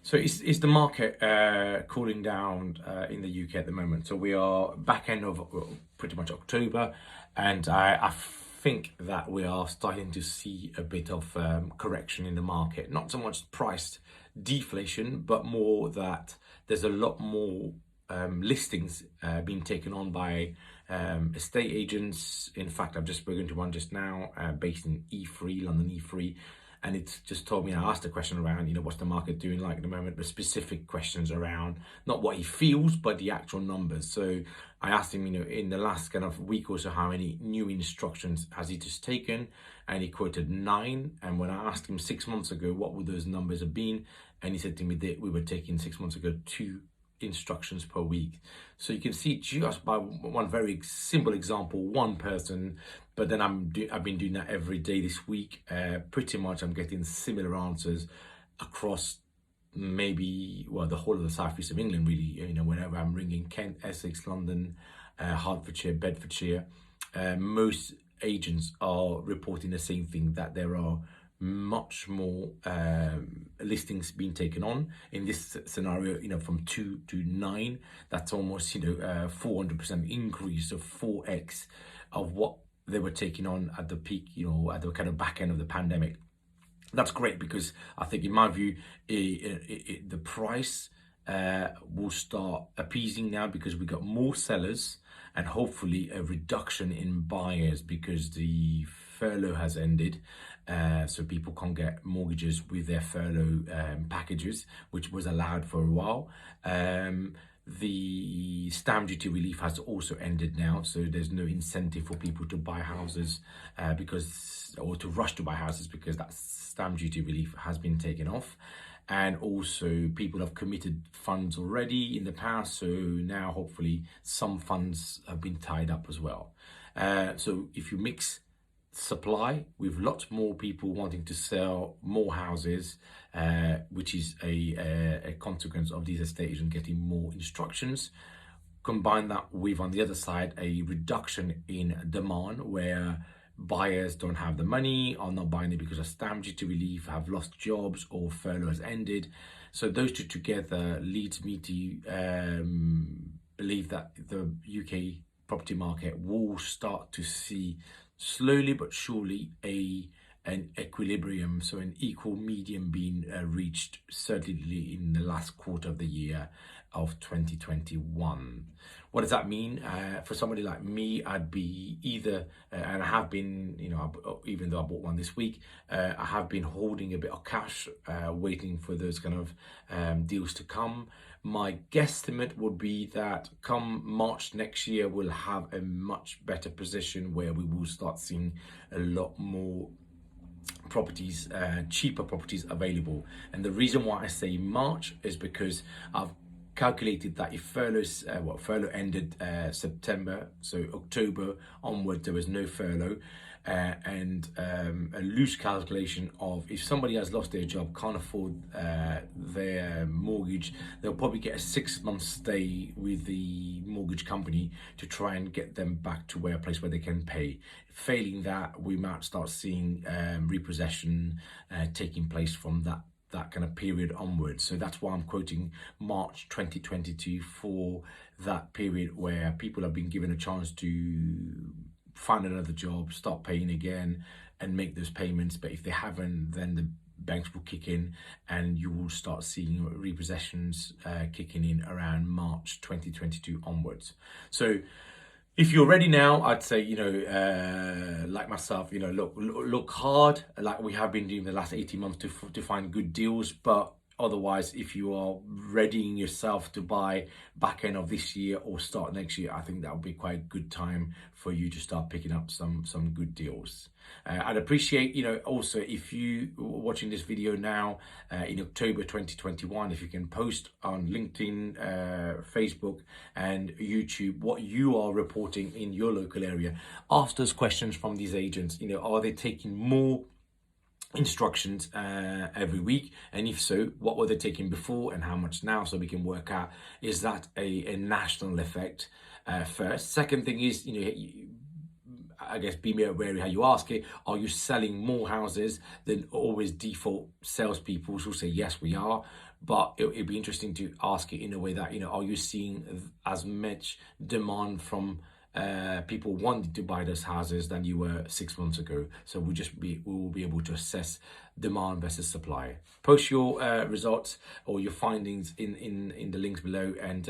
So is the market cooling down in the UK at the moment? So we are back end of pretty much October, and I think that we are starting to see a bit of correction in the market. Not so much price deflation, but more that there's a lot more listings being taken on by estate agents. In fact, I've just spoken to one just now based in E3, London E3, and it's just told me, I asked a question around, what's the market doing like at the moment, but specific questions around not what he feels, but the actual numbers. So I asked him, in the last kind of week or so, how many new instructions has he just taken? And he quoted 9. And when I asked him 6 months ago, what would those numbers have been? And he said to me that we were taking 6 months ago 2 instructions per week. So you can see just by one very simple example, one person, but then I've been doing that every day this week. Pretty much I'm getting similar answers across maybe, well, the whole of the southeast of England, really. Whenever I'm ringing Kent, Essex, London, Hertfordshire, Bedfordshire, most agents are reporting the same thing, that there are much more listings being taken on in this scenario, from 2 to 9. That's almost 400% increase, of 4x of what they were taking on at the peak, at the kind of back end of the pandemic. That's great, because I think, in my view, the price will start appeasing now, because we got more sellers and hopefully a reduction in buyers, because the furlough has ended. So people can't get mortgages with their furlough packages, which was allowed for a while. The stamp duty relief has also ended now, so there's no incentive for people to buy houses or to rush to buy houses, because that stamp duty relief has been taken off. And also people have committed funds already in the past, so now hopefully some funds have been tied up as well. So if you mix supply with lots more people wanting to sell more houses, which is a consequence of these estate agents getting more instructions, combine that with, on the other side, a reduction in demand, where buyers don't have the money, are not buying it because of stamp duty relief, have lost jobs, or furlough has ended. So those two together leads me to believe that the UK property market will start to see, slowly but surely, an equilibrium, so an equal medium being reached, certainly in the last quarter of the year of 2021. What does that mean? For somebody like me, I'd be either, and I have been, even though I bought one this week, I have been holding a bit of cash, waiting for those kind of deals to come. My guesstimate would be that come March next year, we'll have a much better position, where we will start seeing a lot more properties, cheaper properties available. And the reason why I say March is because I've calculated that if furlough ended September, so October onward there was no furlough, and a loose calculation of, if somebody has lost their job, can't afford their mortgage, they'll probably get a 6-month stay with the mortgage company to try and get them back to a place where they can pay. Failing that, we might start seeing repossession taking place from that kind of period onwards. So that's why I'm quoting March 2022 for that period, where people have been given a chance to find another job, start paying again, and make those payments. But if they haven't, then the banks will kick in, and you will start seeing repossessions kicking in around March 2022 onwards. So if you're ready now, I'd say, like myself, look hard, like we have been doing the last 18 months to find good deals. But otherwise, if you are readying yourself to buy back end of this year or start next year, I think that would be quite a good time for you to start picking up some good deals. I'd appreciate, also, if you are watching this video now in October 2021, if you can post on LinkedIn, Facebook and YouTube what you are reporting in your local area. Ask those questions from these agents. Are they taking more instructions every week, and if so, what were they taking before and how much now, so we can work out, is that a national effect first. Second thing is, I guess be more wary how you ask it. Are you selling more houses? Then always default salespeople will say, yes, we are. But it'd be interesting to ask it in a way that, you know, are you seeing as much demand from people wanting to buy those houses than you were 6 months ago? So we will be able to assess demand versus supply. Post your results or your findings in the links below, and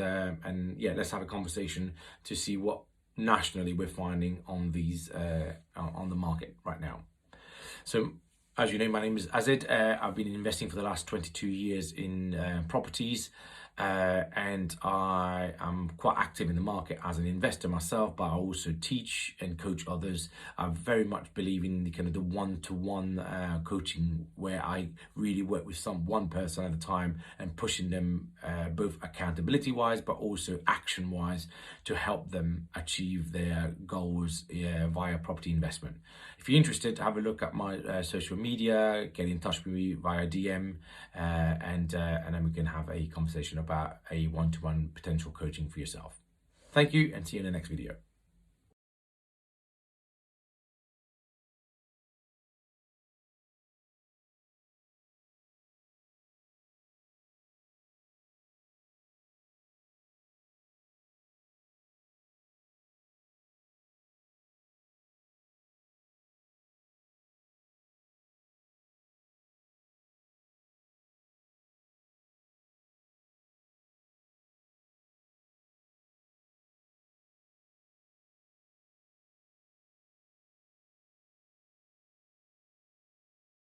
yeah, let's have a conversation to see what nationally we're finding on these on the market right now. So, as you know, my name is Azid. I've been investing for the last 22 years in properties, and I am quite active in the market as an investor myself, but I also teach and coach others. I very much believe in the kind of the one-to-one coaching, where I really work with one person at a time and pushing them both accountability-wise, but also action-wise, to help them achieve their goals via property investment. If you're interested, have a look at my social media, get in touch with me via DM, and then we can have a conversation about a one-to-one potential coaching for yourself. Thank you, and see you in the next video.